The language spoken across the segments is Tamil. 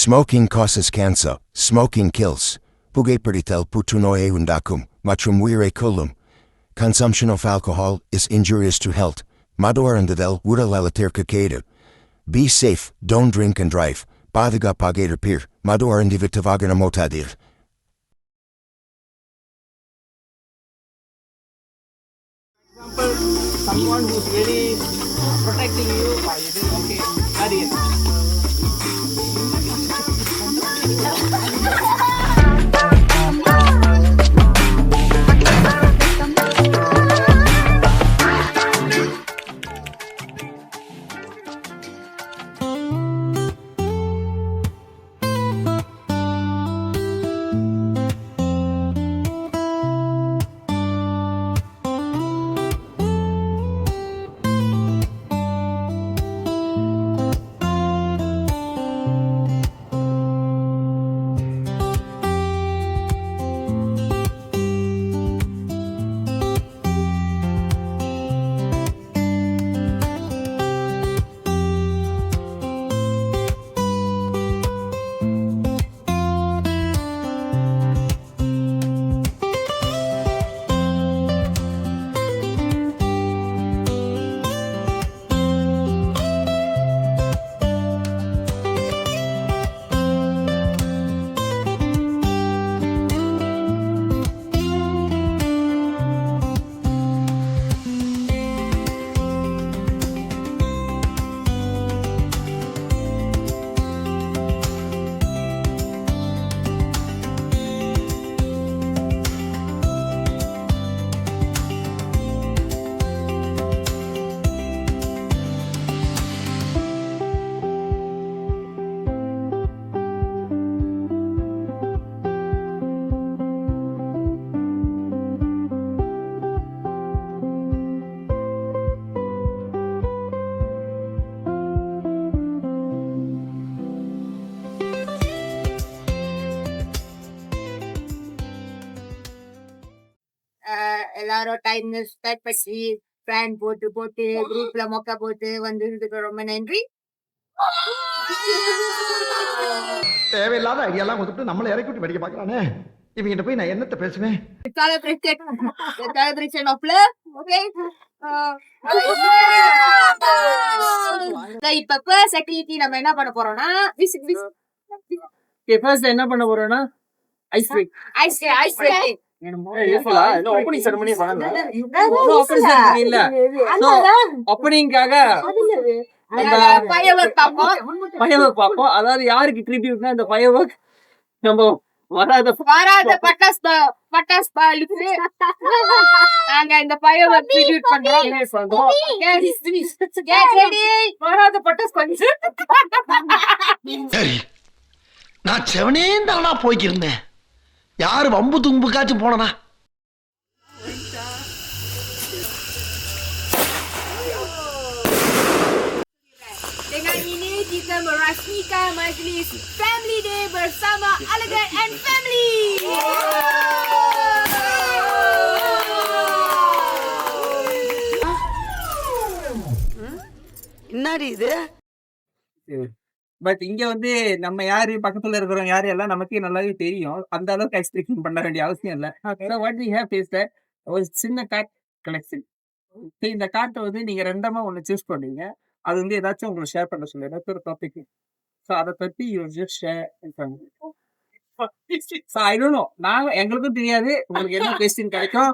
Smoking causes cancer. Smoking kills. புகைப்பிடித்தல் புற்றுநோயை உண்டாக்கும் மற்றும் உயிரை கொல்லும். Consumption of alcohol is injurious to health. மது அருந்துதல் உடல் நலத்திற்கு கேடு. Be safe, don't drink and drive. பாதுகாப்பாக இருப்பீர். மது அருந்திவிட்டு வாகனம் ஓட்டாதீர். Someone who's very protecting you, it is okay. Carry it. எல்லாரும் டைம் ஸ்பெண்ட் பண்ணி பிளான் போட்டு குரூப்ல மொக்க போட்டு வந்ததுக்கு ரொம்ப நன்றி. தேவையில்லாத ஐடியாலாம் கொடுத்துட்டு நம்மள இறக்கி விட்டு படிக்க பாக்குறானே. இவங்கிட்ட போய் நான் என்னத்த பேசுவேன்? celebration of love. Okay. இப்ப ஃபர்ஸ்ட் ஆக்டிவிட்டி நம்ம என்ன பண்ண போறோம்னா ஃபர்ஸ்ட் என்ன பண்ண போறோம்னா ice break. Ice break opening ceremony பண்ணல. ஓப்பனிங்காக ஃபயர்வொர்க் பாப்போம். அதாவது யாருக்கு ட்ரிபியூட்னா இந்த ஃபயர்வொர்க் நம்ம வராத பட்டாஸ் பாலுக்கு நாங்க இந்த ஃபயர்வொர்க் ட்ரிபியூட் பண்றோம். வராத பட்டாஸ் பண்ணி சரி, நான் செவனே தானா போய்க்கிருந்தேன். யாரு வம்பு தும்புக்காச்சும் போனா dengan ini kita merasmikan majlis Family Day bersama Elegant and Family. என்னடி இது? பட் இங்க வந்து நம்ம யாரு பக்கத்துல இருக்கிறோம் யாரு எல்லாம் நமக்கு நல்லாவே தெரியும். அந்த அளவுக்கு எக்ஸ்பிரேஷன் பண்ண வேண்டிய அவசியம் இல்ல. What we have is that ஒரு சின்ன கார்ட் கலெக்ஷன். இந்த கார்ட்டை வந்து நீங்க ரெண்டமா ஒண்ணு சூஸ் பண்ணுவீங்க. அது வந்து ஏதாச்சும் உங்களுக்கு ஷேர் பண்ண சொல்லுங்க. ஏதாச்சும் ஒரு டாபிக். ஸோ அதை பத்தி you just share. So I don't know. நாங்க எங்களுக்கும் தெரியாது உங்களுக்கு என்ன கொஸ்டின் கிடைக்கும்.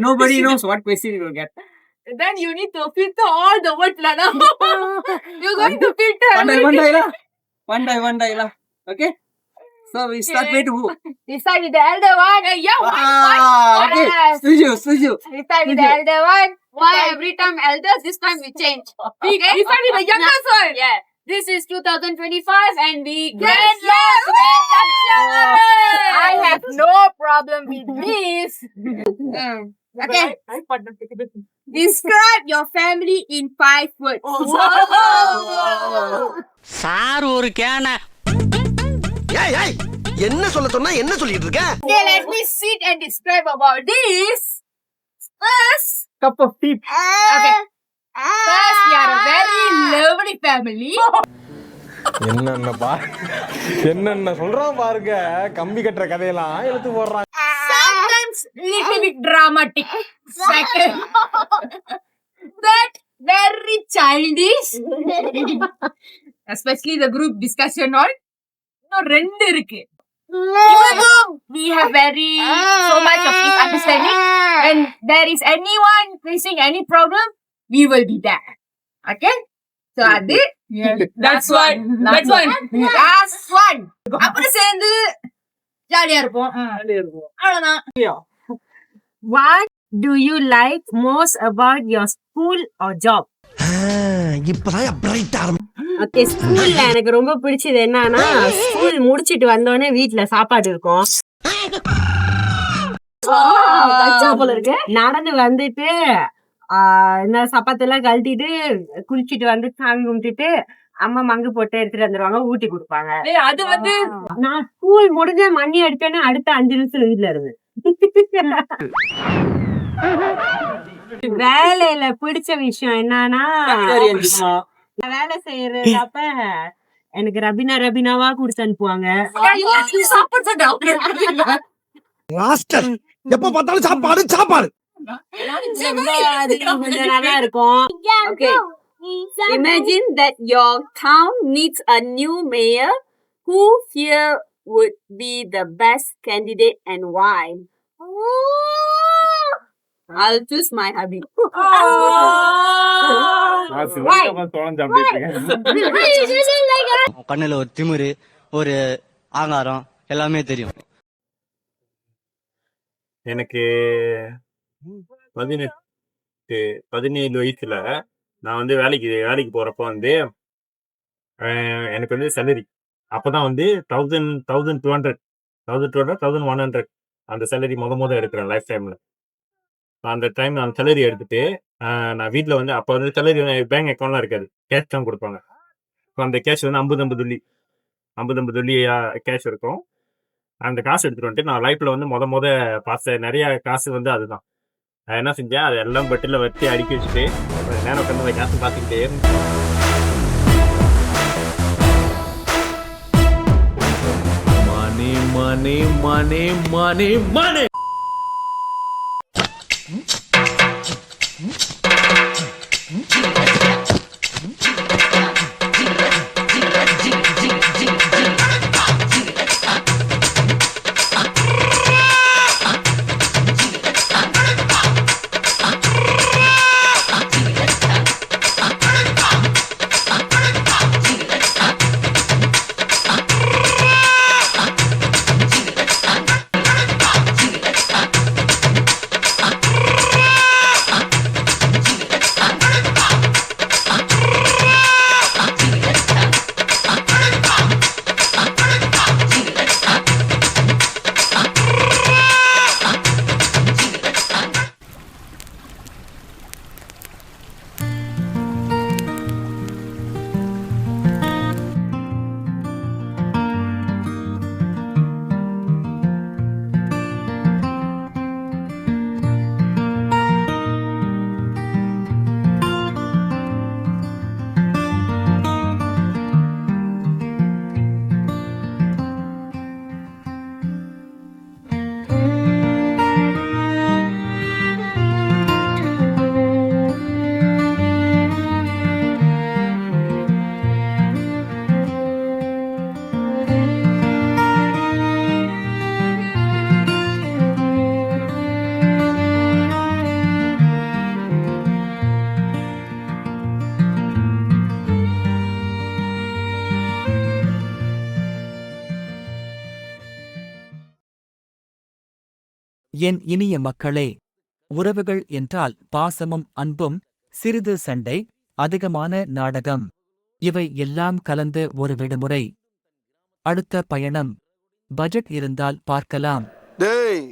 nobody knows what question you will get. Then you need to filter all the words lah now. You're going to filter. One day lah. Okay. So we start with who? We start with the elder one. Okay. Suju. We start with the elder one. Why every time elders? This time we change. We start with the youngest one. Yeah. This is 2025 and we get love. I have no problem with this. Okay. Describe your family in 5 words. Sir ஒரு கேன. ஏய் என்ன சொல்ல சொன்னா என்ன சொல்லிட்டு இருக்க? Okay, let me sit and describe about this. First, Cup of tea. okay. First, we are a very lovely family. என்னென்ன சொல்றான் பாருங்க, கம்பி கட்டுற கதையெல்லாம் எடுத்து போடுறாங்க. Sometimes little bit dramatic. Second, that very childish. Especially the group discussion on. No, ரெண்டு இருக்கு. Even though we have so much of misunderstanding, and there is anyone facing any problem, we will be there. Okay? So அது that's one. Last one. அப்புறம் சேர்ந்து ஜாலியா இருப்போம். அவ்வளவுதான். What do you like most about your school or job? இப்பதான் பிரைட்டா ஓகே, ஸ்கூல்ல எனக்கு ரொம்ப பிடிச்சது என்னன்னா, ஸ்கூல் முடிச்சிட்டு வந்தோடனே வீட்ல சாப்பாடு இருக்கும். போல இருக்கு. நடந்து வந்துட்டு இந்த சப்பாத்தெல்லாம் கழட்டிட்டு குளிச்சுட்டு வந்து சாமி கும்பிட்டுட்டு அம்மா மங்கு போட்டு எடுத்துட்டு வந்துருவாங்க, ஊட்டி கொடுப்பாங்க. அது வந்து நான் ஸ்கூல் முடிஞ்ச மணி அடிப்பேன்னா அடுத்த 5 நிமிஷம் வீட்டுல இருந்து. வேலையில பிடிச்ச விஷயம் என்னன்னா, வேலை செய்யறப்ப எனக்கு ரபினாவா கொடுத்து அனுப்புவாங்க. எப்ப பார்த்தாலும் சாப்பாடு சாப்பாடு. கொஞ்சம் நல்லா இருக்கும். Okay. Imagine that your town needs a new mayor. Who here would be the best candidate and why? I'll choose my hubby. கண்ணுல ஒரு திமிரு, ஒரு ஆங்காரம் எல்லாமே தெரியும். எனக்கு 17 வயசுல நான் வந்து வேலைக்கு போறப்ப வந்து எனக்கு வந்து சேலரி அப்பதான் வந்து 1200 அந்த சேலரி முத எடுக்கிறேன் லைஃப் டைம்ல. அந்த டைம் நான் சேலரி எடுத்துட்டு நான் வீட்டில் வந்து அப்போ வந்து சேலரி பேங்க் அக்கௌண்ட்லாம் இருக்காது, கேஷ் தான் கொடுப்பாங்க. அந்த கேஷ் வந்து 50 துள்ளி கேஷ் இருக்கும். அந்த காசு எடுத்துட்டு வந்துட்டு நான் லைஃப்ல வந்து முத பார்த்த நிறைய காசு வந்து அதுதான். நான் என்ன செஞ்சேன், அது எல்லாம் பெட்டில் வச்சு அடுக்கி வச்சுட்டு நேரம் உட்காந்து அந்த காசு பார்த்துக்கிட்டே இருந்தேன். மணி என் இனிய மக்களே, உறவுகள் என்றால் பாசமும் அன்பும், சிறிது சண்டை, அதிகமான நாடகம், இவை எல்லாம் கலந்த ஒரு விடுமுறை. அடுத்த பயணம். பட்ஜெட் இருந்தால் பார்க்கலாம். டேய்,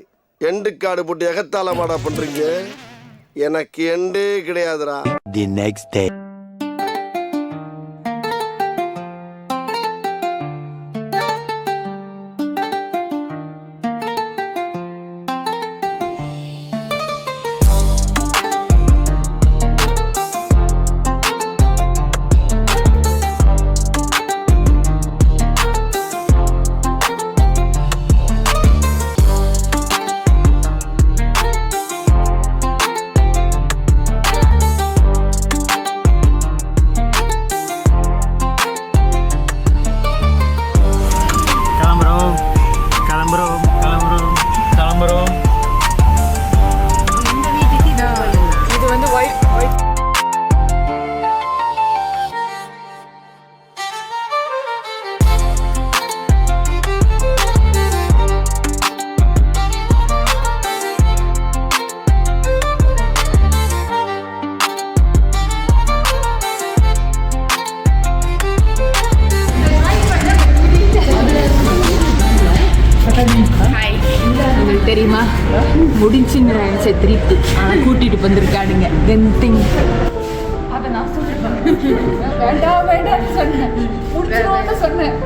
எண்டு காடு போட்டு எகத்தால மாடா பண்றீங்க? எனக்கு எண்டே கிடையாதுடா. The next day. உங்களுக்கு தெரியுமா முடிஞ்சுன்னு நினைச்ச திருப்பி கூட்டிட்டு வந்திருக்காடுங்க கெந்திங் அதை நான் சொல்லிருப்பேன் வேண்டாம் வேண்டாம்னு சொன்னேன் முடிச்சிருவோம்னு சொன்னேன்